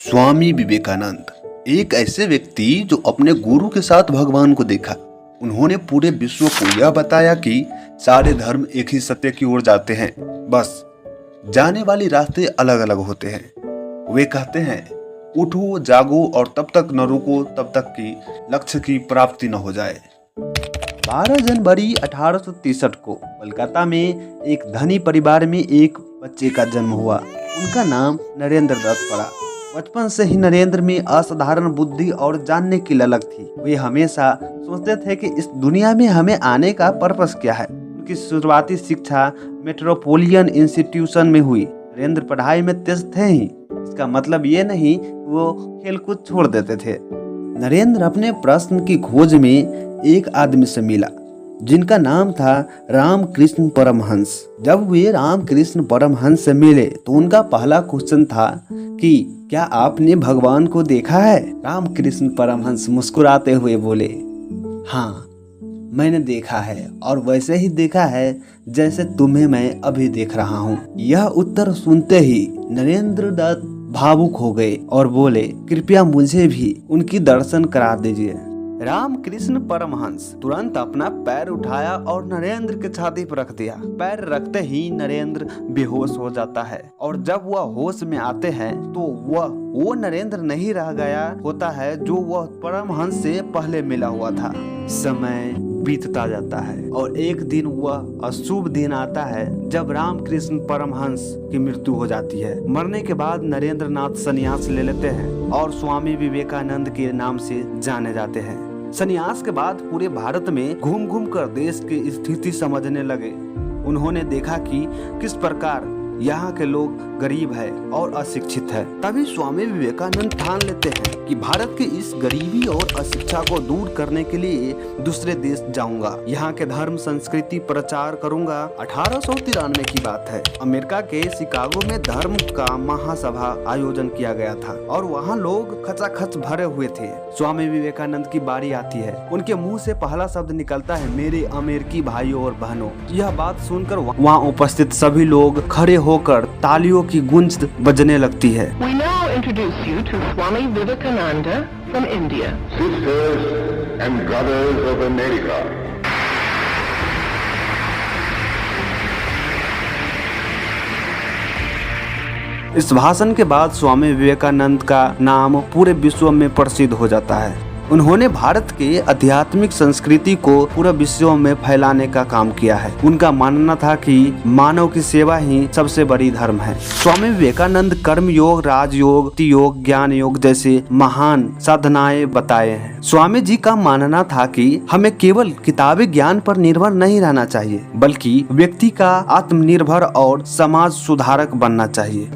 स्वामी विवेकानंद एक ऐसे व्यक्ति जो अपने गुरु के साथ भगवान को देखा। उन्होंने पूरे विश्व को यह बताया कि सारे धर्म एक ही सत्य की ओर जाते हैं, बस जाने वाले रास्ते अलग अलग होते हैं। वे कहते हैं, उठो जागो और तब तक न रुको तब तक कि लक्ष्य की प्राप्ति न हो जाए। 12 जनवरी 1863 को कोलकाता में एक धनी परिवार में एक बच्चे का जन्म हुआ। उनका नाम नरेंद्र दत्त पड़ा। बचपन से ही नरेंद्र में असाधारण बुद्धि और जानने की ललक थी। वे हमेशा सोचते थे कि इस दुनिया में हमें आने का पर्पस क्या है। उनकी शुरुआती शिक्षा मेट्रोपोलिटन इंस्टीट्यूशन में हुई। नरेंद्र पढ़ाई में तेज थे ही, इसका मतलब ये नहीं वो खेलकूद छोड़ देते थे। नरेंद्र अपने प्रश्न की खोज में एक आदमी से मिला जिनका नाम था रामकृष्ण परमहंस। जब वे रामकृष्ण परमहंस से मिले तो उनका पहला क्वेश्चन था कि क्या आपने भगवान को देखा है? रामकृष्ण परमहंस मुस्कुराते हुए बोले, हाँ मैंने देखा है, और वैसे ही देखा है जैसे तुम्हें मैं अभी देख रहा हूँ। यह उत्तर सुनते ही नरेंद्र दत्त भावुक हो गए और बोले, कृपया मुझे भी उनकी दर्शन करा दीजिए। रामकृष्ण परमहंस तुरंत अपना पैर उठाया और नरेंद्र के छाती पर रख दिया। पैर रखते ही नरेंद्र बेहोश हो जाता है और जब वह होश में आते हैं तो वो नरेंद्र नहीं रह गया होता है जो वह परमहंस से पहले मिला हुआ था। समय बीतता जाता है और एक दिन वह अशुभ दिन आता है जब रामकृष्ण परमहंस की मृत्यु हो जाती है। मरने के बाद नरेंद्र नाथ संन्यास ले लेते हैं और स्वामी विवेकानंद के नाम से जाने जाते हैं। संन्यास के बाद पूरे भारत में घूम घूम कर देश की स्थिति समझने लगे। उन्होंने देखा कि किस प्रकार यहाँ के लोग गरीब है और अशिक्षित है। तभी स्वामी विवेकानंद ठान लेते हैं कि भारत के इस गरीबी और अशिक्षा को दूर करने के लिए दूसरे देश जाऊंगा, यहाँ के धर्म संस्कृति प्रचार करूंगा। 1893 की बात है। अमेरिका के शिकागो में धर्म का महासभा आयोजन किया गया था और वहाँ लोग खचाखच भरे हुए थे। स्वामी विवेकानंद की बारी आती है। उनके मुंह से पहला शब्द निकलता है, मेरे अमेरिकी भाइयों और बहनों। यह बात सुनकर वहाँ उपस्थित सभी लोग खड़े होकर तालियों की गूंज बजने लगती है। We now introduce you to Swami Vivekananda from India. Sisters and brothers of America. इस भाषण के बाद स्वामी विवेकानंद का नाम पूरे विश्व में प्रसिद्ध हो जाता है। उन्होंने भारत के आध्यात्मिक संस्कृति को पूरे विश्व में फैलाने का काम किया है। उनका मानना था कि मानव की सेवा ही सबसे बड़ी धर्म है। स्वामी विवेकानंद कर्म योग, राजयोग, भक्ति योग, ज्ञान योग जैसे महान साधनाएं बताए हैं। स्वामी जी का मानना था कि हमें केवल किताबी ज्ञान पर निर्भर नहीं रहना चाहिए, बल्कि व्यक्ति का आत्मनिर्भर और समाज सुधारक बनना चाहिए।